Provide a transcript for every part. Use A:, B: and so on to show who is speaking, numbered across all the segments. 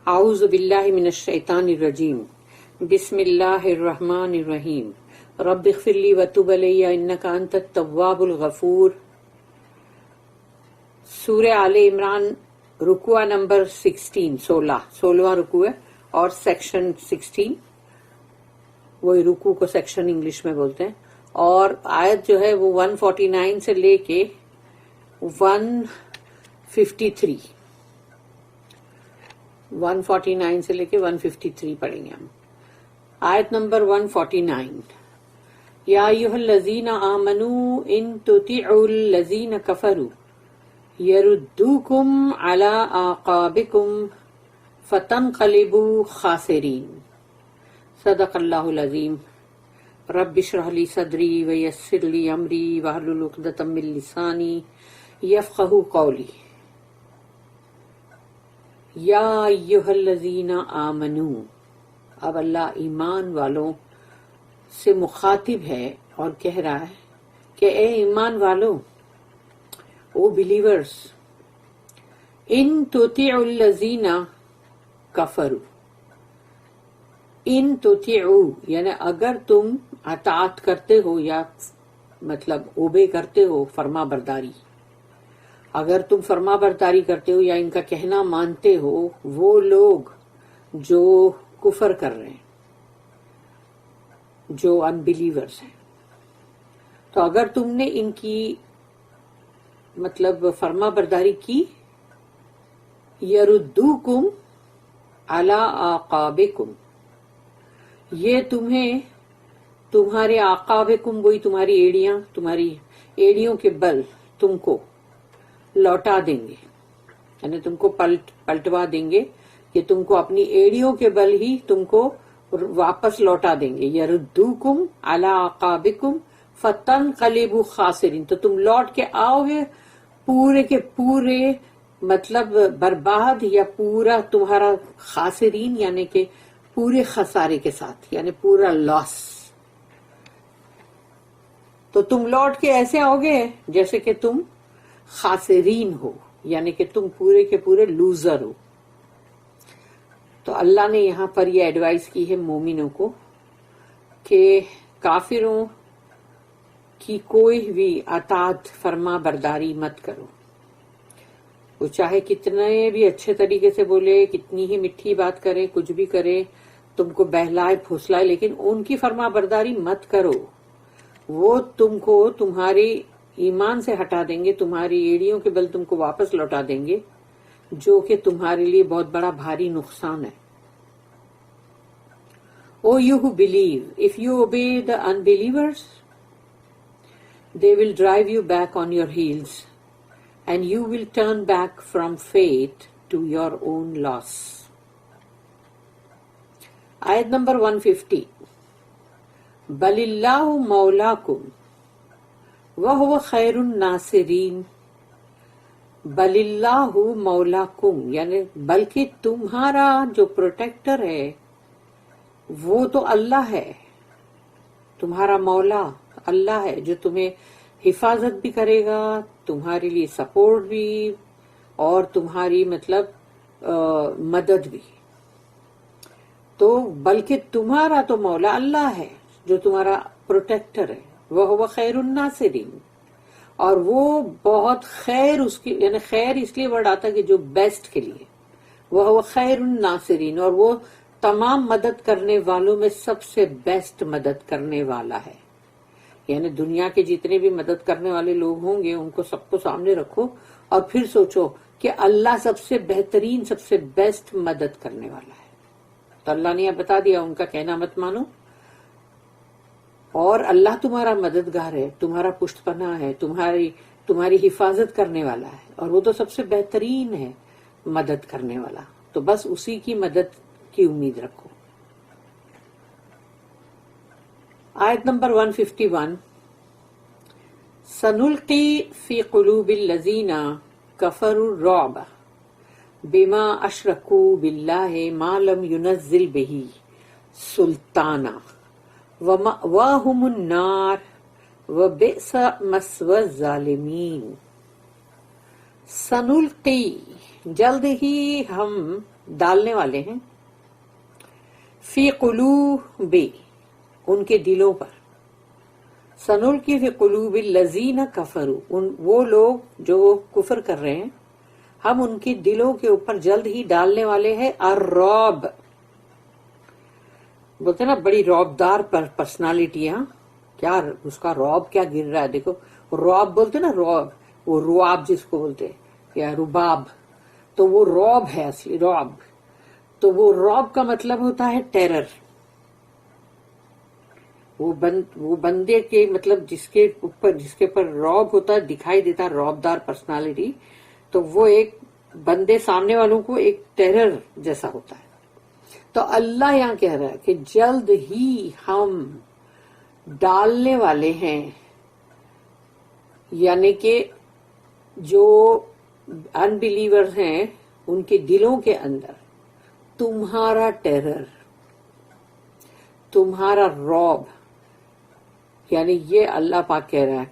A: اعوذ باللہ من الشیطان الرجیم بسم اللہ الرحمن الرحیم رب اغفر لی وتب علی انک انت التواب الغفور. سورہ آل عمران رکوع نمبر 16 رکوع ہے اور سیکشن 16، وہی رکوع کو سیکشن انگلش میں بولتے ہیں، اور آیت جو ہے وہ 149 سے لے کے 149 سے لے کے 153 پڑھیں گے ہم. آیت نمبر 149. یا ایھا الذین آمنوا ان تطیعوا الذین کفروا یردوکم علی اعقابکم فتنقلبوا خاسرین. صدق اللہ العظیم. رب اشرح لی صدری ویسر لی امری واحلل عقدۃ من لسانی یفقہوا قولی. یا ایھا الذین آمنوا، اب اللہ ایمان والوں سے مخاطب ہے اور کہہ رہا ہے کہ اے ایمان والو، او بلیورز، ان تطیعوا الذین کفروا، ان تطیعوا یعنی اگر تم اطاعت کرتے ہو یا مطلب اوبے کرتے ہو، فرما برداری، اگر تم فرما برداری کرتے ہو یا ان کا کہنا مانتے ہو وہ لوگ جو کفر کر رہے ہیں، جو انبیلیورز ہیں، تو اگر تم نے ان کی مطلب فرما برداری کی، یردوکم علی اعقابکم، یہ تمہیں تمہارے اعقابکم، وہی تمہاری ایڑیاں، تمہاری ایڑیوں کے بل تم کو لوٹا دیں گے، یعنی تم کو پلٹوا دیں گے، کہ تم کو اپنی ایڑیوں کے بل ہی تم کو واپس لوٹا دیں گے. یردوکم علی اعقابکم فتنقلبوا خاسرین، تو تم لوٹ کے آؤ گے پورے کے پورے مطلب برباد، یا پورا تمہارا خاسرین یعنی کہ پورے خسارے کے ساتھ، یعنی پورا لاس. تو تم لوٹ کے ایسے آؤ گے جیسے کہ تم خاسرین ہو، یعنی کہ تم پورے کے پورے لوزر ہو. تو اللہ نے یہاں پر یہ ایڈوائز کی ہے مومنوں کو کہ کافروں کی کوئی بھی اطاعت فرما برداری مت کرو. وہ چاہے کتنے بھی اچھے طریقے سے بولے، کتنی ہی میٹھی بات کرے، کچھ بھی کرے، تم کو بہلائے پھسلائے، لیکن ان کی فرما برداری مت کرو. وہ تم کو تمہاری ایمان سے ہٹا دیں گے، تمہاری ایڑیوں کے بل تم کو واپس لوٹا دیں گے، جو کہ تمہارے لیے بہت بڑا بھاری نقصان ہے. O you who believe, if you obey the unbelievers, they will drive you back on your heels, and you will turn back from faith to your own loss. Ayat number 150. Balillahu mawlakum وَهُوَ خَيْرُ النَّاصِرِينَ. بَلِلَّهُ مَوْلَاكُمْ یعنی بلکہ تمہارا جو protector ہے وہ تو اللہ ہے، تمہارا مولا اللہ ہے جو تمہیں حفاظت بھی کرے گا، تمہارے لیے سپورٹ بھی، اور تمہاری مطلب مدد بھی. تو بلکہ تمہارا تو مولا اللہ ہے جو تمہارا پروٹیکٹر ہے. وَهُوَ خَيْرُ النَّاصِرِينَ، اور وہ بہت خیر، اس کی یعنی خیر اس لیے ورڈ آتا ہے کہ جو بیسٹ کے لیے. وَهُوَ خَيْرُ النَّاصِرِينَ، اور وہ تمام مدد کرنے والوں میں سب سے بیسٹ مدد کرنے والا ہے. یعنی دنیا کے جتنے بھی مدد کرنے والے لوگ ہوں گے ان کو سب کو سامنے رکھو اور پھر سوچو کہ اللہ سب سے بہترین، سب سے بیسٹ مدد کرنے والا ہے. تو اللہ نے یہ بتا دیا، ان کا کہنا مت مانو، اور اللہ تمہارا مددگار ہے، تمہارا پشت پناہ ہے، تمہاری حفاظت کرنے والا ہے، اور وہ تو سب سے بہترین ہے مدد کرنے والا. تو بس اسی کی مدد کی امید رکھو. آیت نمبر 151. سنلقی فی قلوب الذین کفروا الرعب بما اشرکوا باللہ ما لم ینزل بہ سلطانا وَمَأْوَاهُمُ النَّارُ وَبِئْسَ مَثْوَى الظَّالِمِينَ. سنلقی جلد ہی ہم ڈالنے والے ہیں، فی قلوب، ان کے دلوں پر، سنلقی فی قلوب الذین کفروا، وہ لوگ جو کفر کر رہے ہیں ہم ان کے دلوں کے اوپر جلد ہی ڈالنے والے ہیں الرعب، بولتے نا بڑی رعبدار پرسنالٹیاں، کیا اس کا رعب کیا گر رہا ہے، دیکھو رعب بولتے نا، رعب، وہ رواب جس کو بولتے ہیں یا رباب، تو وہ رعب ہے اصلی رعب، تو وہ رعب کا مطلب ہوتا ہے ٹیرر، وہ بندے کے مطلب جس کے پر رعب ہوتا ہے، دکھائی دیتا ہے رعبدار پرسنالٹی، تو وہ ایک بندے سامنے والوں کو ایک ٹیرر جیسا ہوتا ہے۔ تو اللہ یہاں کہہ رہا ہے کہ جلد ہی ہم ڈالنے والے ہیں، یعنی کہ جو انبیلیورز ہیں ان کے دلوں کے اندر تمہارا ٹیرر، تمہارا رعب، یعنی یہ اللہ پاک کہہ رہا ہے۔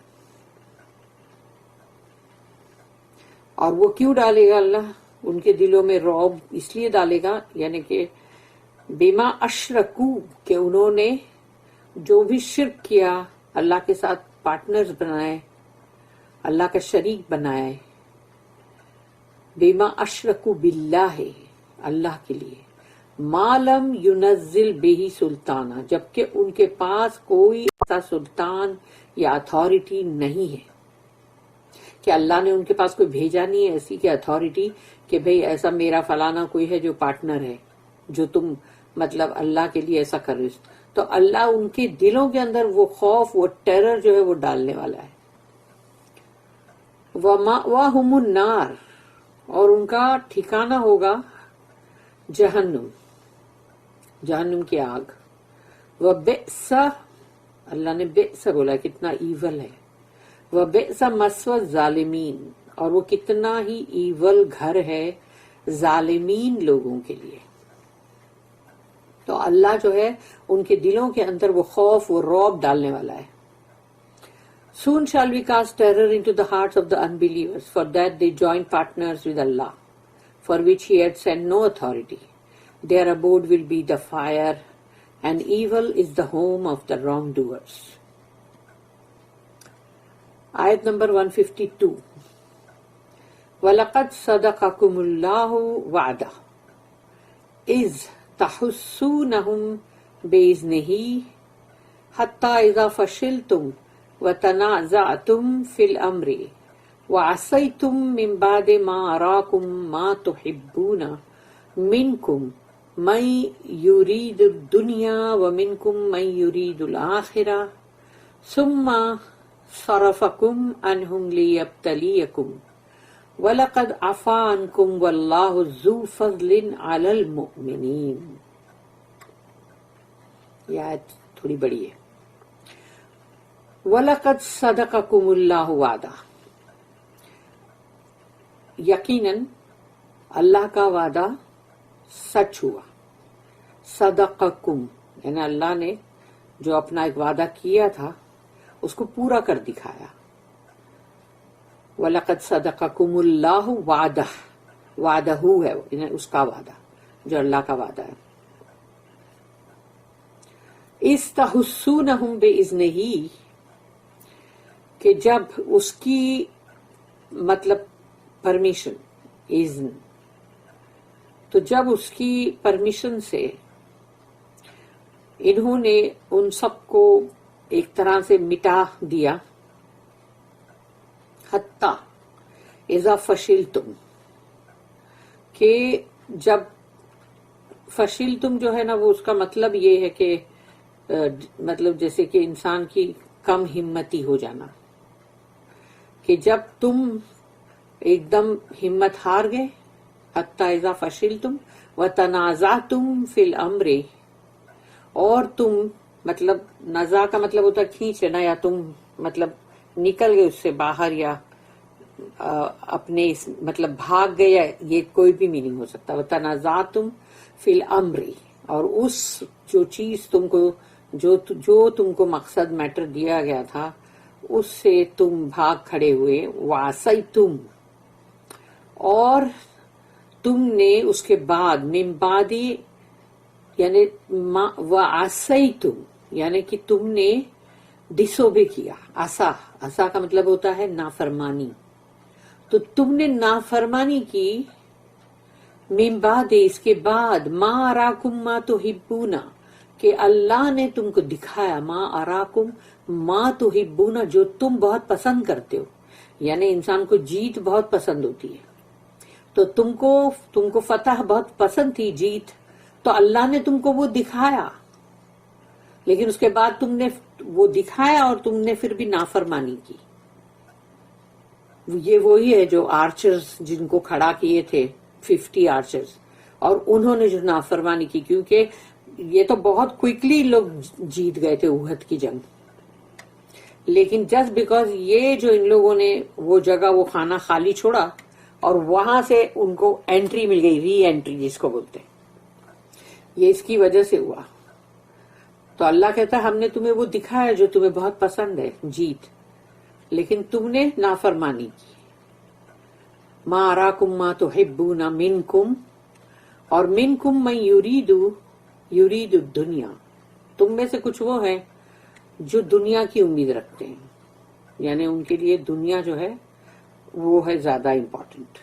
A: اور وہ کیوں ڈالے گا اللہ ان کے دلوں میں رعب؟ اس لیے ڈالے گا یعنی کہ بما اشرکو، کہ انہوں نے جو بھی شرک کیا، اللہ کے ساتھ پارٹنرز بنائے، اللہ کا شریک بنائے، بما اشرکو باللہ، اللہ کے لیے، ما لم ينزل به سلطانہ، جبکہ ان کے پاس کوئی ایسا سلطان یا اتھارٹی نہیں ہے، کہ اللہ نے ان کے پاس کوئی بھیجا نہیں ہے ایسی کہ اتھارٹی کہ بھئی ایسا میرا فلانا کوئی ہے جو پارٹنر ہے، جو تم مطلب اللہ کے لیے ایسا کر رہے ہو، تو اللہ ان کے دلوں کے اندر وہ خوف، وہ ٹیرر جو ہے وہ ڈالنے والا ہے۔ وَمَأْوَاهُمُ النَّارُ، اور ان کا ٹھکانہ ہوگا جہنم، جہنم کی آگ۔ وَبِئْسَ، اللہ نے بئس بولا، کتنا ایول ہے، وَبِئْسَ مَثْوَى الظَّالِمِينَ، اور وہ کتنا ہی ایول گھر ہے ظالمین لوگوں کے لیے۔ تو اللہ جو ہے ان کے دلوں کے اندر وہ خوف، وہ رعب ڈالنے والا ہے۔ Soon shall we cast terror into the hearts of the unbelievers, for that they join partners with Allah, for which He had sent no authority. Their abode will be the fire, and evil is the home of the wrongdoers. Ayat number 152. وَلَقَدْ صَدَقَكُمُ اللَّهُ وَعْدَهُ إِذْ تَحُسُّونَهُمْ بِإِذْنِهِ حَتَّى إِذَا فَشِلْتُمْ وَتَنَازَعْتُمْ فِي الْأَمْرِ وَعَصَيْتُمْ مِنْ بَعْدِ مَا أَرَاكُمْ مَا تُحِبُّونَ مِنْكُمْ مَنْ يُرِيدُ الدُّنْيَا وَمِنْكُمْ مَنْ يُرِيدُ الْآخِرَةَ ثُمَّ صَرَفَكُمْ عَنْهُمْ لِيَبْتَلِيَكُمْ وَلَقَدْ عَفَا عَنْكُمْ وَاللَّهُ ذُو فَضْلٍ عَلَى الْمُؤْمِنِينَ۔ یہ آیت تھوڑی بڑی ہے۔ وَلَقَدْ صَدَقَكُمُ اللَّهُ وَعْدَهُ، یقیناً اللہ کا وعدہ سچ ہوا۔ صدقکم، یعنی اللہ نے جو اپنا ایک وعدہ کیا تھا اس کو پورا کر دکھایا۔ وَلَقَدْ صَدَقَكُمُ اللَّهُ وَعْدَهُ، وعدہ ہے یعنی اس کا وعدہ جو اللہ کا وعدہ ہے۔ اِذْ تَحُسُّونَهُمْ بِإِذْنِهِ، کہ جب اس کی مطلب پرمیشن، اذن، تو جب اس کی پرمیشن سے انہوں نے ان سب کو ایک طرح سے مٹا دیا، حتیٰ اذا فشلتم، کہ جب فشلتم جو ہے نا وہ اس کا مطلب یہ ہے کہ مطلب جیسے کہ انسان کی کم ہمتی ہو جانا، کہ جب تم ایک دم ہمت ہار گئے، حتی اذا فشلتم وتنازعتم فی الامر، اور تم مطلب نزاع کا مطلب ہوتا ہے کھینچ لینا، یا تم مطلب نکل گئے اس سے باہر، یا اپنے مطلب بھاگ گئے، یہ کوئی بھی میننگ ہو سکتا ہے۔ وتنازعتم فی الامر، اور اس جو چیز تم کو جو تم کو مقصد میٹر دیا گیا تھا اس سے تم بھاگ کھڑے ہوئے، وعصیتم، اور تم نے اس کے بعد من بعدی یعنی وعصیتم یعنی کہ تم نے ڈس اوبے کیا. عصا کا مطلب ہوتا ہے نافرمانی. تو تم نے نافرمانی کی من بعد اس کے بعد ما اراکم ما تحبون کہ اللہ نے تم کو دکھایا ما اراکم ما تحبون جو تم بہت پسند کرتے ہو. یعنی انسان کو جیت بہت پسند ہوتی ہے تو تم کو فتح بہت پسند تھی جیت تو اللہ نے تم کو وہ دکھایا لیکن اس کے بعد تم نے وہ دکھایا اور تم نے پھر بھی نافرمانی کی. یہ وہی ہے جو آرچرز جن کو کھڑا کیے تھے 50 آرچرز اور انہوں نے جو نافرمانی کی کیونکہ یہ تو بہت کوئکلی لوگ جیت گئے تھے احد کی جنگ. لیکن جسٹ بیکاز یہ جو ان لوگوں نے وہ جگہ وہ خانہ خالی چھوڑا اور وہاں سے ان کو انٹری مل گئی ری انٹری جس کو بولتے ہیں یہ اس کی وجہ سے ہوا. تو اللہ کہتا ہے ہم نے تمہیں وہ دکھایا جو تمہیں بہت پسند ہے جیت لیکن تم نے نافرمانی کی. ما اراکم ما تحبون منکم اور منکم من یرید الدنیا تم میں سے کچھ وہ ہیں جو دنیا کی امید رکھتے ہیں یعنی ان کے لیے دنیا جو ہے وہ ہے زیادہ امپورٹنٹ.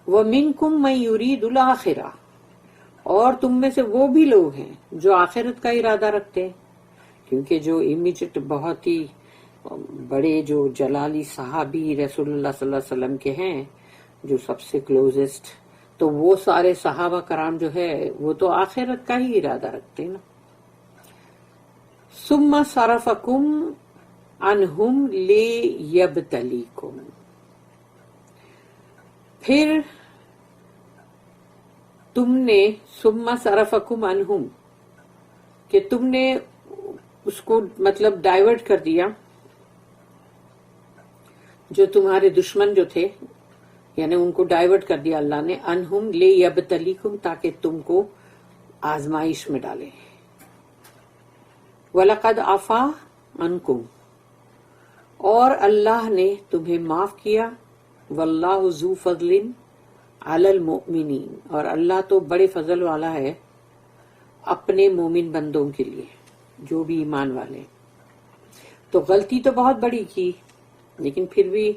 A: ومنکم من یرید الآخرہ اور تم میں سے وہ بھی لوگ ہیں جو آخرت کا ارادہ رکھتے ہیں کیونکہ جو امیجیٹ بہت ہی بڑے جو جلالی صحابی رسول اللہ صلی اللہ علیہ وسلم کے ہیں جو سب سے کلوزسٹ تو وہ سارے صحابہ کرام جو ہے وہ تو آخرت کا ہی ارادہ رکھتے ہیں نا. ثم صرفکم عنہم لیبتلیکم پھر تم نے ثم صرفکم عنہم کہ تم نے اس کو مطلب ڈائیورٹ کر دیا جو تمہارے دشمن جو تھے یعنی ان کو ڈائیورٹ کر دیا اللہ نے انہم لیبتلیکم تاکہ تم کو آزمائش میں ڈالے. وَلَقَدْ عَفَا عَنْكُمْ اور اللہ نے تمہیں معاف کیا. وَاللَّهُ ذُو فَضْلٍ عَلَى الْمُؤْمِنِينَ اور اللہ تو بڑے فضل والا ہے اپنے مومن بندوں کے لیے جو بھی ایمان والے. تو غلطی تو بہت بڑی کی لیکن پھر بھی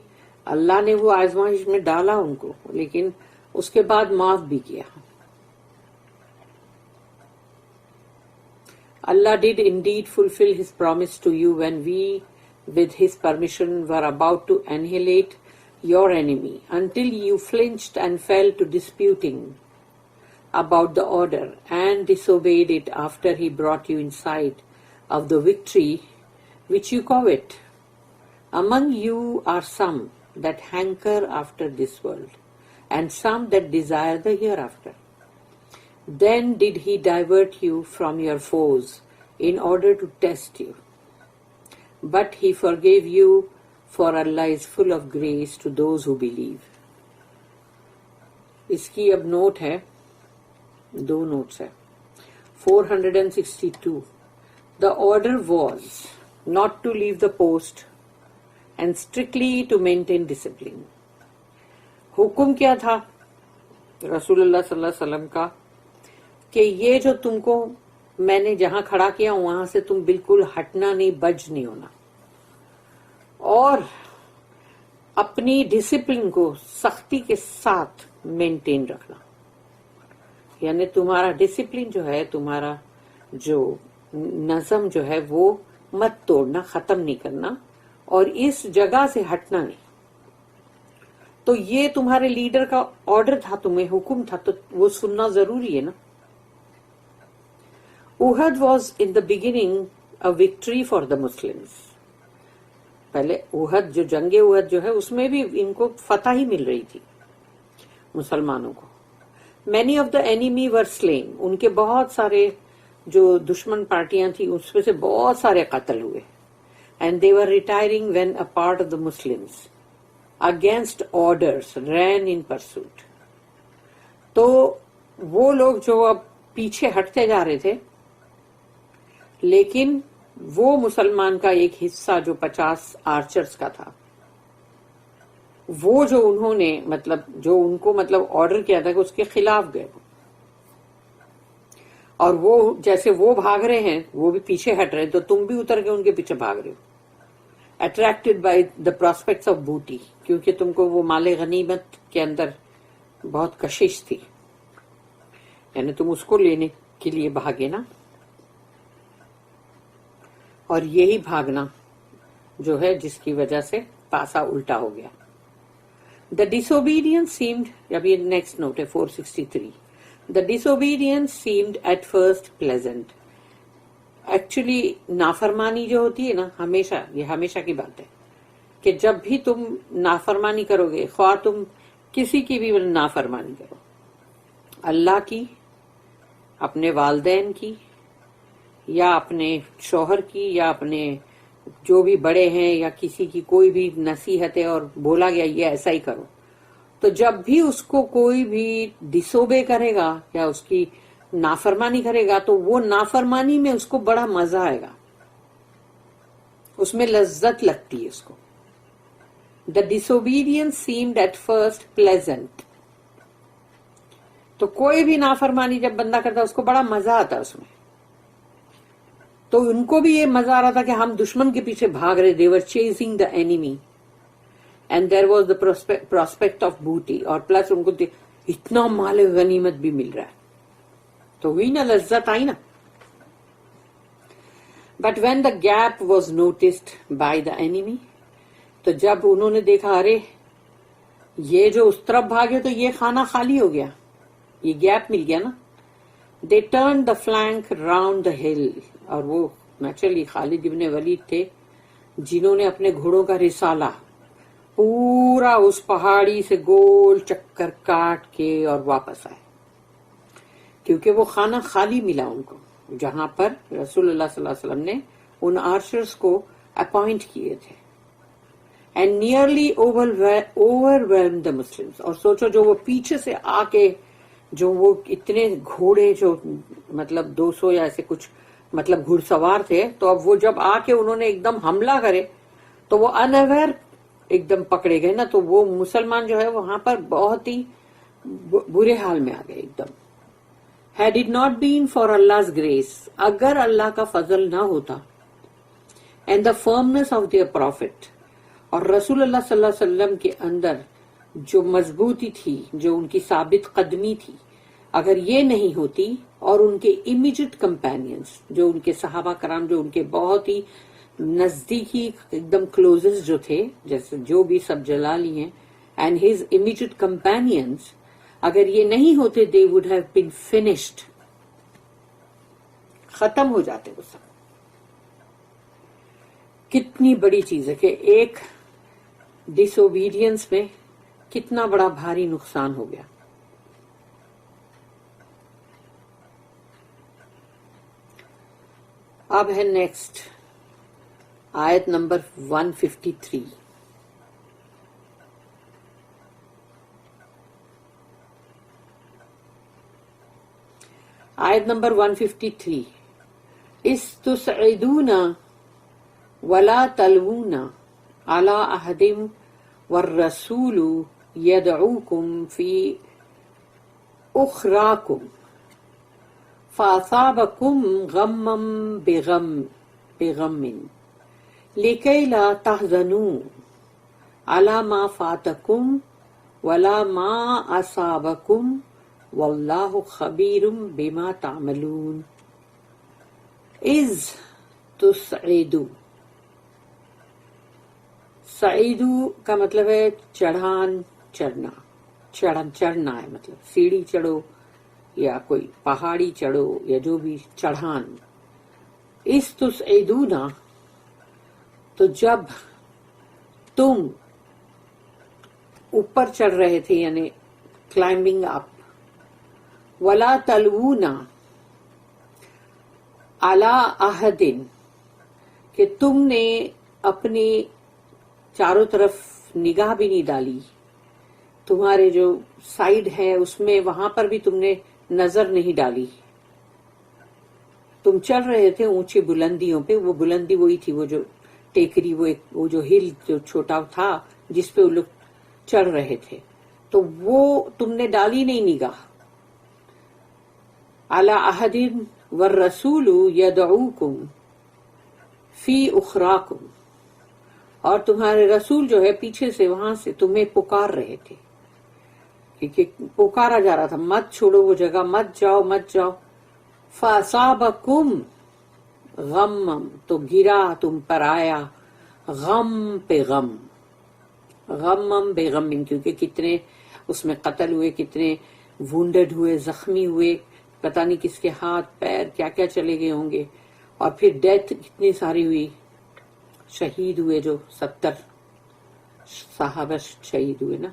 A: اللہ نے وہ آزمائش میں ڈالا ان کو لیکن اس کے بعد معاف بھی کیا. Allah did indeed fulfill his promise to you when we, with his permission, were about to annihilate your enemy until you flinched and fell to disputing about the order and disobeyed it after he brought you in sight of the victory which you covet. Among you are some that hanker after this world and some that desire the hereafter. Then did he divert you from your foes in order to test you. But he forgave you, for Allah is full of grace to those who believe. اس کی اب note ہے 2 notice ہے. 462 The order was not to leave the post and strictly to maintain discipline. حکم کیا تھا رسول اللہ صلی اللہ علیہ وسلم کا کہ یہ جو تم کو میں نے جہاں کھڑا کیا وہاں سے تم بالکل ہٹنا نہیں بج نہیں ہونا اور اپنی ڈسپلن کو سختی کے ساتھ مینٹین رکھنا. یعنی تمہارا ڈسپلن جو ہے تمہارا جو نظم جو ہے وہ مت توڑنا ختم نہیں کرنا اور اس جگہ سے ہٹنا نہیں. تو یہ تمہارے لیڈر کا آرڈر تھا تمہیں حکم تھا تو وہ سننا ضروری ہے نا. Uhud was in the beginning a victory for the Muslims. پہلے احد جو جنگ احد جو ہے اس میں بھی ان کو فتح ہی مل رہی تھی مسلمانوں کو. Many of the enemy were slain ان کے بہت سارے جو دشمن پارٹیاں تھیں اس میں سے بہت سارے قتل ہوئے. And they were retiring when a part of the Muslims against orders ran in pursuit. تو وہ لوگ جو اب پیچھے ہٹتے جا رہے تھے لیکن وہ مسلمان کا ایک حصہ جو 50 آرچرز کا تھا وہ جو انہوں نے مطلب جو ان کو مطلب آرڈر کیا تھا کہ اس کے خلاف گئے، اور وہ جیسے وہ بھاگ رہے ہیں وہ بھی پیچھے ہٹ رہے ہیں، تو تم بھی اتر کے ان کے پیچھے بھاگ رہے ہو، attracted by the prospects of booty, کیونکہ تم کو وہ مال غنیمت کے اندر بہت کشش تھی، یعنی تم اس کو لینے کے لیے بھاگے نا. اور یہی بھاگنا جو ہے جس کی وجہ سے پاسا الٹا ہو گیا. The disobedience seemed, اب یہ نیکسٹ نوٹ ہے 463. The disobedience seemed at first pleasant. Actually نافرمانی جو ہوتی ہے نا، ہمیشہ یہ ہمیشہ کی بات ہے کہ جب بھی تم نافرمانی کرو گے، خواہ تم کسی کی بھی نافرمانی کرو، اللہ کی، اپنے والدین کی، یا اپنے شوہر کی، یا اپنے جو بھی بڑے ہیں، یا کسی کی کوئی بھی نصیحت ہے اور بولا گیا یہ ایسا ہی کرو، تو جب بھی اس کو کوئی بھی ڈسوبے کرے گا یا اس کی نافرمانی کرے گا تو وہ نافرمانی میں اس کو بڑا مزہ آئے گا، اس میں لذت لگتی ہے اس کو. The disobedience seemed at first pleasant. تو کوئی بھی نافرمانی جب بندہ کرتا ہے اس کو بڑا مزہ آتا ہے اس میں. تو ان کو بھی یہ مزہ آ رہا تھا کہ ہم دشمن کے پیچھے بھاگ رہے، they were chasing the enemy and there was the prospect of booty، اور پلس ان کو اتنا مال غنیمت بھی مل رہا ہے، تو ہوئی نا لذت آئی نا. But when the gap was noticed by the enemy، تو جب انہوں نے دیکھا ارے یہ جو اس طرف بھاگے تو یہ خانہ خالی ہو گیا، یہ گیپ مل گیا نا. They turned the flank round the hill، اور وہ نیچرلی خالد ابن ولید تھے جنہوں نے اپنے گھوڑوں کا رسالہ پورا اس پہاڑی سے گول چکر کاٹ کے اور واپس آئے، کیونکہ وہ خانہ خالی ملا ان کو جہاں پر رسول اللہ صلی اللہ علیہ وسلم نے ان آرچرز کو اپوائنٹ کیے تھے. And nearly overwhelmed the Muslims، اور سوچو جو وہ پیچھے سے آ کے جو وہ اتنے گھوڑے جو مطلب 200 یا ایسے کچھ مطلب گھڑ سوار تھے، تو اب وہ جب آ کے انہوں نے ایک دم حملہ کرے تو وہ انویئر ایک دم پکڑے گئے نا، تو وہ مسلمان جو ہے وہاں پر بہت ہی برے حال میں آ گئے ایک دم. Had it not been for Allah's grace، اگر اللہ کا فضل نہ ہوتا، and the firmness of their prophet، اور رسول اللہ صلی اللہ علیہ وسلم کے اندر جو مضبوطی تھی، جو ان کی ثابت قدمی تھی، اگر یہ نہیں ہوتی، اور ان کے امیجیٹ کمپینینز جو ان کے صحابہ کرام جو ان کے بہت ہی نزدیکی ایک دم کلوزسٹ جو تھے، جیسے جو بھی سب جلالی ہیں، اینڈ ہز امیجیٹ کمپینینز، اگر یہ نہیں ہوتے they would have been finished، ختم ہو جاتے وہ سب. کتنی بڑی چیز ہے کہ ایک ڈس اوبیڈینس میں کتنا بڑا بھاری نقصان ہو گیا. اب ہے نیکسٹ آیت نمبر 153. آیت نمبر 153. استسعدون ولا تلوون على أحد والرسول يدعوكم في أخراكم فأصابكم غما بغم لكي لا تحزنوا على ما فاتكم ولا ما أصابكم واللہ خبیر بما تعملون. از تسعدو، سعیدو کا مطلب ہے چڑھان چڑھنا، چڑھنا ہے مطلب سیڑھی چڑھو یا کوئی پہاڑی چڑھو یا جو بھی چڑھان. اس تسعدونا، تو جب تم اوپر چڑھ رہے تھے یعنی کلائمبنگ اپ، ولا تلونا علی احد، کہ تم نے اپنی چاروں طرف نگاہ بھی نہیں ڈالی، تمہارے جو سائیڈ ہے اس میں وہاں پر بھی تم نے نظر نہیں ڈالی. تم چڑھ رہے تھے اونچی بلندیوں پہ، وہ بلندی وہی تھی، وہ جو ٹیکری، وہ جو ہل جو چھوٹا تھا جس پہ وہ لوگ چڑھ رہے تھے، تو وہ تم نے ڈالی نہیں نگاہ. علی عہد والرسول یدعوکم فی اخراکم، اور تمہارے رسول جو ہے پیچھے سے وہاں سے تمہیں پکار رہے تھے، کیونکہ پکارا جا رہا تھا مت چھوڑو وہ جگہ، مت جاؤ مت جاؤ. فاصابکم غم، تو گرا تم پر آیا غم پہ غم، غم بے غم، کیونکہ کتنے اس میں قتل ہوئے، کتنے وونڈڈ ہوئے، زخمی ہوئے، پتہ نہیں کس کے ہاتھ پیر کیا کیا چلے گئے ہوں گے، اور پھر ڈیتھ کتنی ساری ہوئی، شہید ہوئے جو 70 صحابہ شہید ہوئے نا.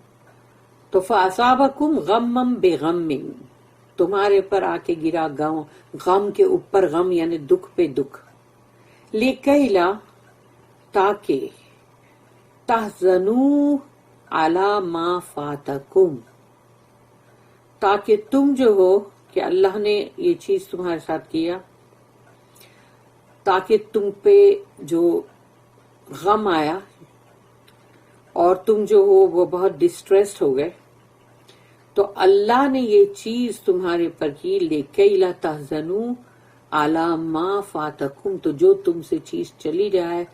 A: تو فاصابکم غمم بے غم، تمہارے پر آ کے گرا غم کے اوپر غم، یعنی دکھ پہ دکھ. لکیلا، تاکہ تحزنوا علی ما فاتکم، تاکہ تم جو ہو کہ اللہ نے یہ چیز تمہارے ساتھ کیا، تاکہ تم پہ جو غم آیا اور تم جو ہو وہ بہت ڈسٹریسڈ ہو گئے، تو اللہ نے یہ چیز تمہارے پر کی. لِكَيْ لَا تَحْزَنُوا عَلَى مَا فَاتَكُمْ، تو جو تم سے چیز چلی جائے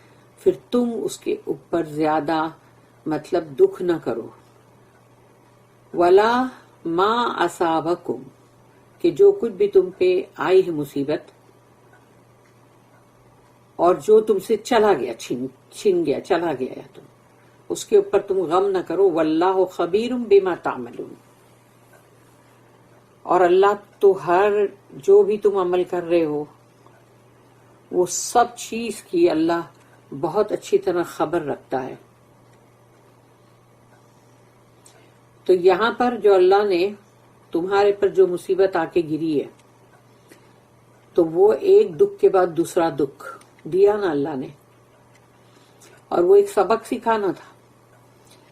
A: پھر تم اس کے اوپر زیادہ مطلب دکھ نہ کرو. وَلَا مَا أَصَابَكُمْ، کہ جو کچھ بھی تم پہ آئی ہے مصیبت اور جو تم سے چلا گیا، چھن گیا، چلا گیا تم، اس کے اوپر تم غم نہ کرو. وَاللَّهُ خَبِيرٌ بِمَا تَعْمَلُونَ، اور اللہ تو ہر جو بھی تم عمل کر رہے ہو وہ سب چیز کی اللہ بہت اچھی طرح خبر رکھتا ہے. تو یہاں پر جو اللہ نے تمہارے پر جو مصیبت آ کے گری ہے، تو وہ ایک دکھ کے بعد دوسرا دکھ دیا نا اللہ نے، اور وہ ایک سبق سکھانا تھا،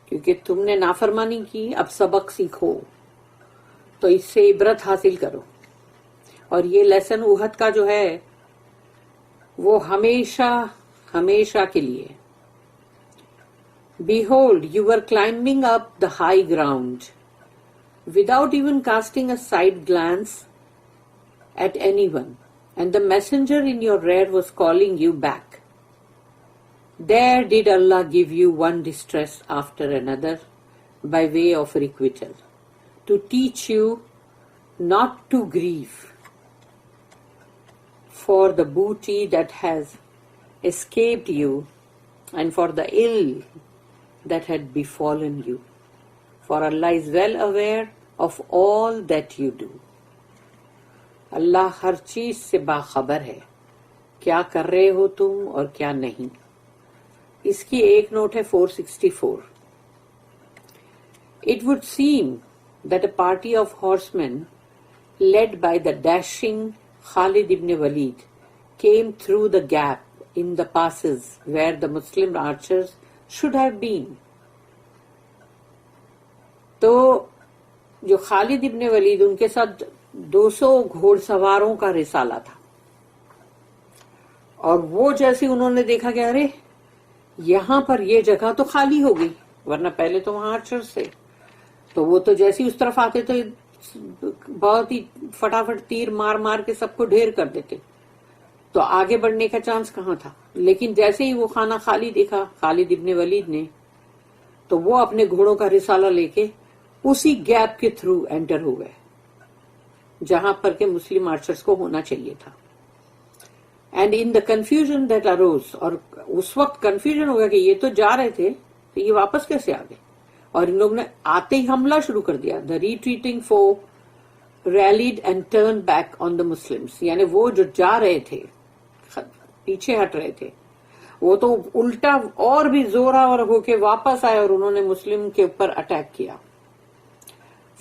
A: کیونکہ تم نے نافرمانی کی، اب سبق سیکھو، تو اس سے عبرت حاصل کرو. اور یہ لیسن احد کا جو ہے وہ ہمیشہ ہمیشہ کے لیے. Behold, you were climbing up the high ground without even casting a side glance at anyone, and the messenger in your rear was calling you back. There did Allah give you one distress after another by way of requital, to teach you not to grieve for the booty that has escaped you and for the ill that had befallen you. For Allah is well aware of all that you do. اللہ ہر چیز سے باخبر ہے، کیا کر رہے ہو تم اور کیا نہیں. اس کی ایک نوٹ ہے 464. It would seem that a party of horsemen led by the dashing Khalid ibn Walid came through the gap in the passes where the Muslim archers should have been. تو جو خالد ابن ولید، ان کے ساتھ 200 گھوڑ سواروں کا رسالہ تھا، اور وہ جیسے انہوں نے دیکھا کہ ارے یہاں پر یہ جگہ تو خالی ہو گئی، ورنہ پہلے تو وہاں آرچرز تھے، تو وہ تو جیسے ہی اس طرف آتے تو بہت ہی فٹافٹ تیر مار مار کے سب کو ڈھیر کر دیتے، تو آگے بڑھنے کا چانس کہاں تھا. لیکن جیسے ہی وہ خانہ خالی دیکھا خالد ابن ولید نے، تو وہ اپنے گھوڑوں کا رسالہ لے کے اسی گیپ کے تھرو انٹر ہو گئے جہاں پر کہ مسلم آرچرز کو ہونا چاہیے تھا. And in the confusion that arose, اور اس وقت کنفیوژن ہو گیا کہ یہ تو جا رہے تھے تو یہ واپس کیسے آ گئے، اور ان لوگوں نے آتے ہی حملہ شروع کر دیا. The retreating force rallied and turn back on the Muslims, یعنی وہ جو جا رہے تھے پیچھے ہٹ رہے تھے وہ تو الٹا اور بھی زوراور ہو کے واپس آئے اور انہوں نے مسلم کے اوپر اٹیک کیا.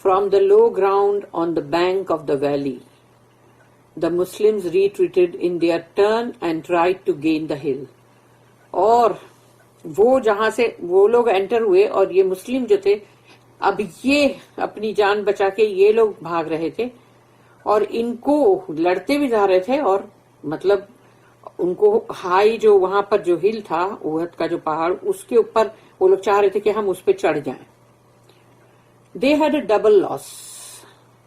A: From the low ground on the bank of the valley the Muslims retreated in their turn and tried to gain the hill. اور وہ جہاں سے وہ لوگ انٹر ہوئے اور یہ مسلم جو تھے اب یہ اپنی جان بچا کے یہ لوگ بھاگ رہے تھے اور ان کو لڑتے بھی جا رہے تھے، اور مطلب ان کو ہائی جو وہاں پر جو ہل تھا احد کا جو پہاڑ اس کے اوپر وہ لوگ چاہ رہے تھے کہ ہم اس پہ چڑھ جائیں. They had a double loss.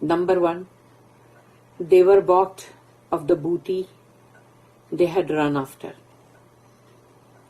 A: Number one, they were balked of the booty they had run after.